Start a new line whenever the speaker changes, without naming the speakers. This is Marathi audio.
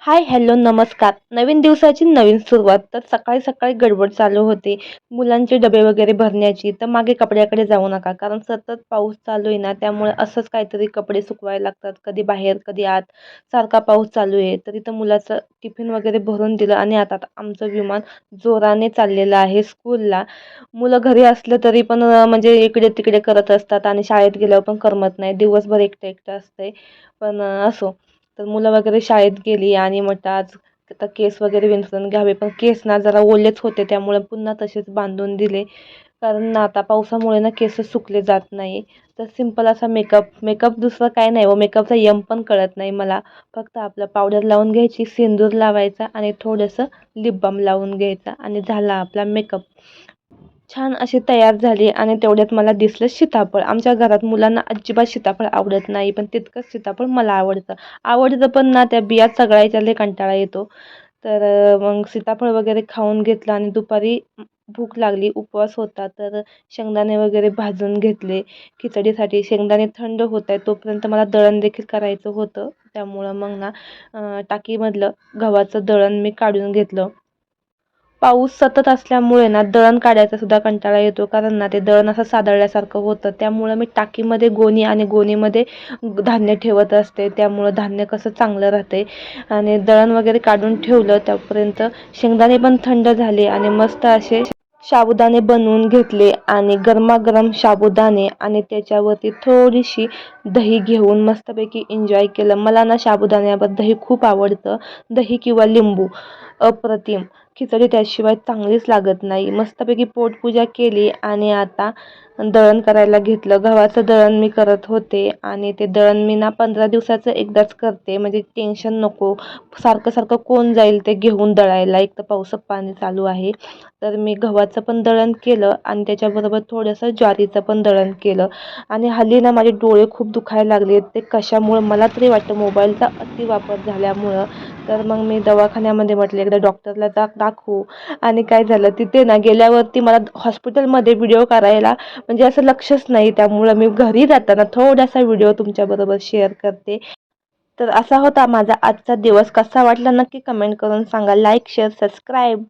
हाय, हॅलो, नमस्कार. नवीन दिवसाची नवीन सुरुवात. तर सकाळी सकाळी गडबड चालू होते. मुलांचे डबे वगैरे भरण्याची. तर मागे कपड्याकडे जाऊ नका. कारण सतत पाऊस चालू आहे ना, त्यामुळे असंच काहीतरी कपडे सुकवायला लागतात. कधी बाहेर, कधी आत. सारखा पाऊस चालू आहे. तर इथं मुलाचं टिफिन वगैरे भरून दिलं आणि आता आमचं विमान जोराने चाललेलं आहे स्कूलला. मुलं घरी असलं तरी पण म्हणजे इकडे-तिकडे करत असतात आणि शाळेत गेल्यावर पण करमत नाही. दिवसभर एकटं-एकटं असतंय. पण असो. तर मुलं वगैरे शाळेत गेली आणि म्हटलं आज आता केस वगैरे विंचरून घ्यावे, पण केस ना जरा ओलेच होते त्यामुळे पुन्हा तसेच बांधून दिले. कारण ना आता पावसामुळे ना केस सुकले जात नाही. तर सिंपल असा मेकअप दुसरं काय नाही, व मेकअपचा यम पण कळत नाही मला. फक्त आपलं पावडर लावून घ्यायची, सिंदूर लावायचा आणि थोडंसं लिप बाम लावून घ्यायचा आणि झाला आपला मेकअप. छान अशी तयार झाली आणि तेवढ्यात मला दिसलं सीताफळ. आमच्या घरात मुलांना अजिबात सीताफळ आवडत नाही, पण तितकंच सीताफळ मला आवडतं. आवडतं पण ना त्या बिया सगळायचा लय कंटाळा येतो. तर मग सीताफळ वगैरे खाऊन घेतलं आणि दुपारी भूक लागली, उपवास होता, तर शेंगदाणे वगैरे भाजून घेतले खिचडीसाठी. शेंगदाणे थंड होत आहेत तोपर्यंत मला दळण देखील करायचं होतं. त्यामुळं मग ना टाकीमधलं गव्हाचं दळण मी काढून घेतलं. पाऊस सतत असल्यामुळे ना दळण काढायचा सुद्धा कंटाळा येतो, कारण ना ते दळण असं सादळल्यासारखं होतं. त्यामुळं मी टाकीमध्ये गोणी आणि गोणीमध्ये धान्य ठेवत असते. त्यामुळं धान्य कसं चांगलं राहते. आणि दळण वगैरे काढून ठेवलं तोपर्यंत शेंगदाणे पण थंड झाले आणि मस्त असे साबुदाणे बनवून घेतले आणि गरमागरम साबुदाणे आणि त्याच्यावरती थोडीशी दही घेऊन मस्तपैकी एन्जॉय केलं. मला ना साबुदाण्यावर दही खूप आवडतं. दही किंवा लिंबू अप्रतिम. खिचडी त्याशिवाय चांगलीच लागत नाही. मस्तपैकी पोटपूजा केली आणि आता दळण करायला घेतलं. गव्हाचं दळण मी करत होते आणि ते दळण मी ना 15 दिवसाचं एकदाच करते, म्हणजे टेन्शन नको. सारखं सारखं कोण जाईल ते घेऊन दळायला. एक तर पावसात पाणी चालू आहे. तर मी गव्हाचं पण दळण केलं आणि त्याच्याबरोबर थोडंसं ज्वारीचं पण दळण केलं. आणि हल्ली ना माझे डोळे खूप दुखायला लागले. ते कशामुळं मला तरी वाटतं मोबाईलचा अतिवापर झाल्यामुळं. तर मग मी दवाखान्यामध्ये म्हटले एकदा डॉक्टरला दाखवू. आणि काय झालं तिथे ना गेल्यावरती मला हॉस्पिटलमध्ये व्हिडिओ करायला म्हणजे असं लक्षच नाही. त्यामुळं मी घरी जाताना थोडासा व्हिडिओ तुमच्याबरोबर शेअर करते. तर असा होता माझा आजचा दिवस. कसा वाटला नक्की कमेंट करून सांगा. Like, share, subscribe.